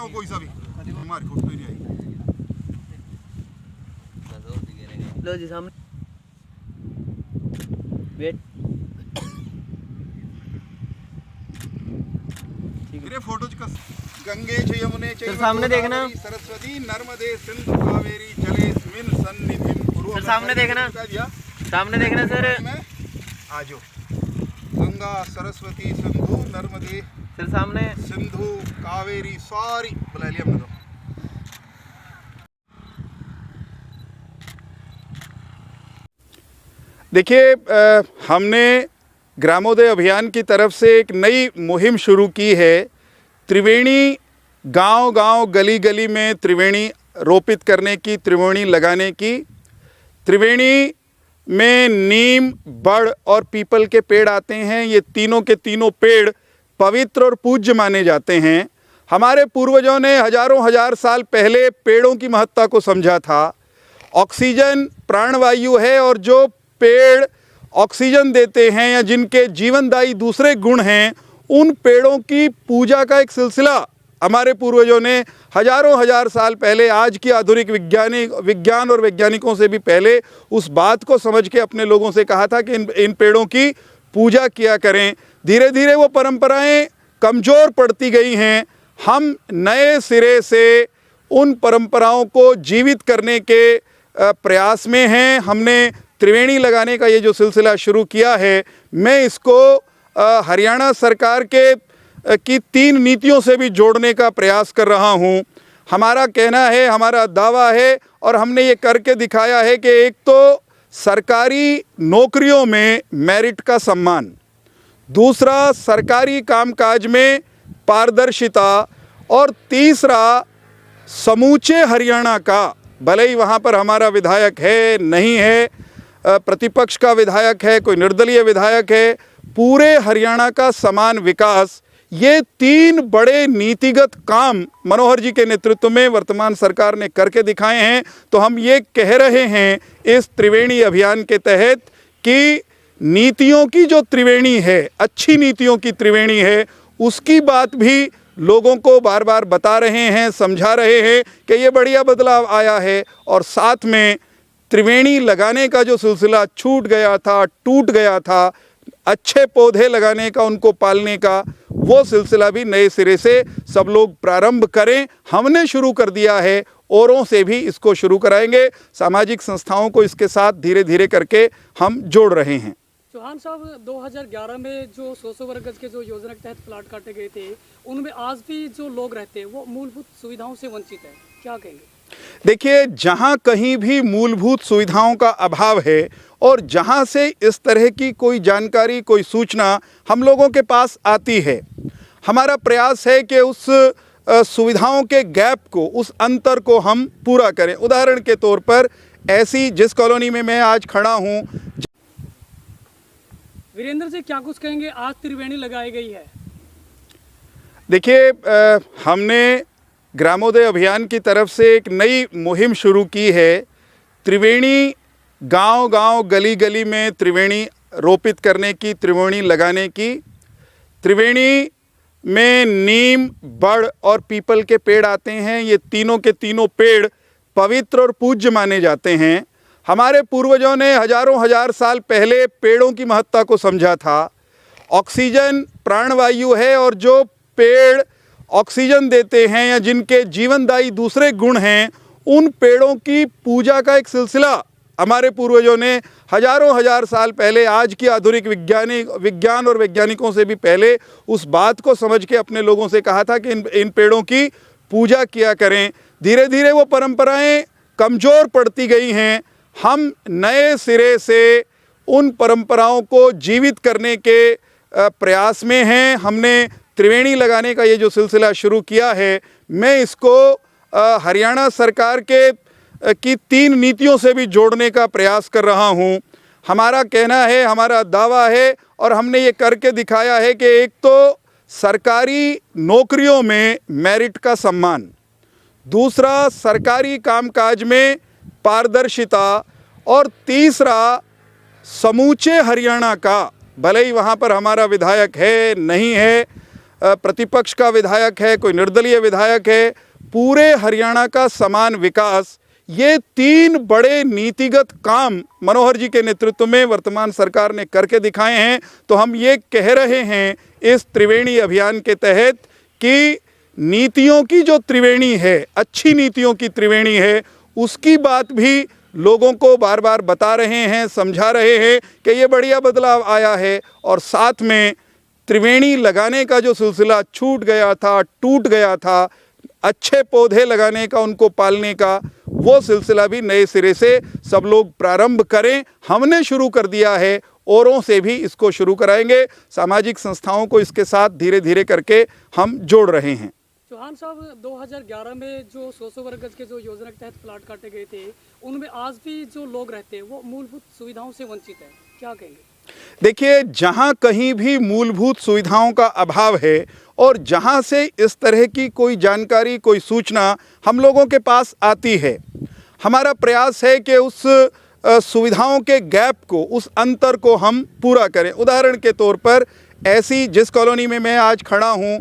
हो कोई सा भी, हमारी फोटो ही नहीं आई। लो जी सामने वेट मेरे फोटो गंगे च यमुने च सामने देखना, सरस्वती नर्मदे सिंधु कावेरी जलेस्मिन् सन्निधिं कुरु। सामने देखना, सामने देखना सर। आजो गंगा सरस्वती सिंधु नर्मदे सर सामने सिंधु कावेरी सारी बुला लिया हमने। तो देखिए, हमने ग्रामोदय अभियान की तरफ से एक नई मुहिम शुरू की है। त्रिवेणी गांव-गांव गली-गली में त्रिवेणी रोपित करने की, त्रिवेणी लगाने की। त्रिवेणी में नीम, बड़ और पीपल के पेड़ आते हैं। ये तीनों के तीनों पेड़ पवित्र और पूज्य माने जाते हैं। हमारे पूर्वजों ने हजारों हजार साल पहले पेड़ों की महत्ता को समझा था। ऑक्सीजन प्राणवायु है और जो पेड़ ऑक्सीजन देते हैं या जिनके जीवनदायी दूसरे गुण हैं, उन पेड़ों की पूजा का एक सिलसिला हमारे पूर्वजों ने हजारों हजार साल पहले, आज की आधुनिक विज्ञान और वैज्ञानिकों से भी पहले, उस बात को समझ के अपने लोगों से कहा था कि इन पेड़ों की पूजा किया करें। धीरे धीरे वो परंपराएं कमज़ोर पड़ती गई हैं। हम नए सिरे से उन परंपराओं को जीवित करने के प्रयास में हैं। हमने त्रिवेणी लगाने का ये जो सिलसिला शुरू किया है, मैं इसको हरियाणा सरकार की 3 नीतियों से भी जोड़ने का प्रयास कर रहा हूँ। हमारा कहना है, हमारा दावा है और हमने ये करके दिखाया है कि एक तो सरकारी नौकरियों में मेरिट का सम्मान, दूसरा सरकारी कामकाज में पारदर्शिता और तीसरा समूचे हरियाणा का, भले ही वहाँ पर हमारा विधायक है नहीं है, प्रतिपक्ष का विधायक है, कोई निर्दलीय विधायक है, पूरे हरियाणा का समान विकास। ये 3 बड़े नीतिगत काम मनोहर जी के नेतृत्व में वर्तमान सरकार ने करके दिखाए हैं। तो हम ये कह रहे हैं इस त्रिवेणी अभियान के तहत कि नीतियों की जो त्रिवेणी है, अच्छी नीतियों की त्रिवेणी है, उसकी बात भी लोगों को बार बार बता रहे हैं, समझा रहे हैं कि ये बढ़िया बदलाव आया है। और साथ में त्रिवेणी लगाने का जो सिलसिला छूट गया था, टूट गया था, अच्छे पौधे लगाने का, उनको पालने का, वो सिलसिला भी नए सिरे से सब लोग प्रारंभ करें। हमने शुरू कर दिया है, औरों से भी इसको शुरू कराएंगे। सामाजिक संस्थाओं को इसके साथ धीरे धीरे करके हम जोड़ रहे हैं। चौहान साहब, 2011 में जो 100 वर्ग गज के जो योजना के तहत प्लाट काटे गए थे, उनमें आज भी जो लोग रहते हैं वो मूलभूत सुविधाओं से वंचित है, क्या कहेंगे? देखिए, जहाँ कहीं भी मूलभूत सुविधाओं का अभाव है और जहाँ से इस तरह की कोई जानकारी, कोई सूचना हम लोगों के पास आती है, हमारा प्रयास है कि उस सुविधाओं के गैप को, उस अंतर को हम पूरा करें। उदाहरण के तौर पर ऐसी जिस कॉलोनी में मैं आज खड़ा हूँ, वीरेंद्र जी क्या कुछ कहेंगे? आज त्रिवेणी लगाई गई है। देखिए, हमने ग्रामोदय अभियान की तरफ से एक नई मुहिम शुरू की है। त्रिवेणी गांव-गांव गली-गली में त्रिवेणी रोपित करने की, त्रिवेणी लगाने की। त्रिवेणी में नीम, बड़ और पीपल के पेड़ आते हैं। ये तीनों के तीनों पेड़ पवित्र और पूज्य माने जाते हैं। हमारे पूर्वजों ने हजारों हजार साल पहले पेड़ों की महत्ता को समझा था। ऑक्सीजन प्राणवायु है और जो पेड़ ऑक्सीजन देते हैं या जिनके जीवनदायी दूसरे गुण हैं, उन पेड़ों की पूजा का एक सिलसिला हमारे पूर्वजों ने हजारों हजार साल पहले, आज की आधुनिक विज्ञान और वैज्ञानिकों से भी पहले, उस बात को समझ के अपने लोगों से कहा था कि इन पेड़ों की पूजा किया करें। धीरे धीरे वो परंपराएं कमज़ोर पड़ती गई हैं। हम नए सिरे से उन परंपराओं को जीवित करने के प्रयास में हैं। हमने त्रिवेणी लगाने का ये जो सिलसिला शुरू किया है, मैं इसको हरियाणा सरकार की 3 नीतियों से भी जोड़ने का प्रयास कर रहा हूँ। हमारा कहना है, हमारा दावा है और हमने ये करके दिखाया है कि एक तो सरकारी नौकरियों में मेरिट का सम्मान, दूसरा सरकारी कामकाज में पारदर्शिता और तीसरा समूचे हरियाणा का, भले ही वहाँ पर हमारा विधायक है नहीं है, प्रतिपक्ष का विधायक है, कोई निर्दलीय विधायक है, पूरे हरियाणा का समान विकास, ये 3 बड़े नीतिगत काम मनोहर जी के नेतृत्व में वर्तमान सरकार ने करके दिखाए हैं। तो हम ये कह रहे हैं इस त्रिवेणी अभियान के तहत कि नीतियों की जो त्रिवेणी है, अच्छी नीतियों की त्रिवेणी है, उसकी बात भी लोगों को बार बार बता रहे हैं, समझा रहे हैं कि ये बढ़िया बदलाव आया है। और साथ में त्रिवेणी लगाने का जो सिलसिला छूट गया था, टूट गया था, अच्छे पौधे लगाने का, उनको पालने का, वो सिलसिला भी नए सिरे से सब लोग प्रारंभ करें। हमने शुरू कर दिया है, औरों से भी इसको शुरू कराएंगे। सामाजिक संस्थाओं को इसके साथ धीरे धीरे करके हम जोड़ रहे हैं। चौहान साहब, 2011 में जो 100 वर्ग गज के जो योजना के तहत प्लाट काटे गए थे, उनमें आज भी जो लोग रहते हैं वो मूलभूत सुविधाओं से वंचित है, क्या कहेंगे? देखिए, जहाँ कहीं भी मूलभूत सुविधाओं का अभाव है और जहाँ से इस तरह की कोई जानकारी, कोई सूचना हम लोगों के पास आती है, हमारा प्रयास है कि उस सुविधाओं के गैप को, उस अंतर को हम पूरा करें। उदाहरण के तौर पर ऐसी जिस कॉलोनी में मैं आज खड़ा हूँ,